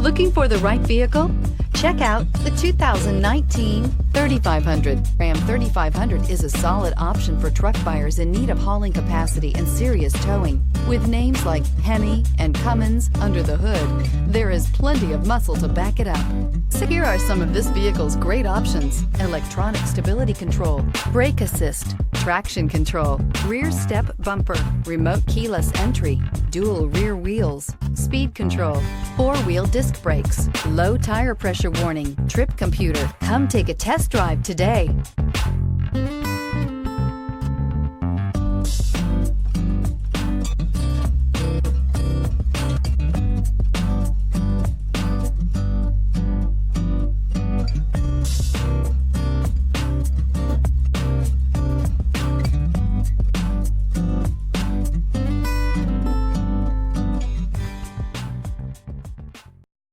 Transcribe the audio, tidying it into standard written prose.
Looking for the right vehicle? Check out the 2019 3500. Ram 3500 is a solid option for truck buyers in need of hauling capacity and serious towing. With names like Hemi and Cummins under the hood, there is plenty of muscle to back it up. So here are some of this vehicle's great options: electronic stability control, brake assist, traction control, rear step bumper, remote keyless entry, dual rear wheels, speed control, four-wheel disc brakes, low tire pressure warning, trip computer. Come take a test drive today.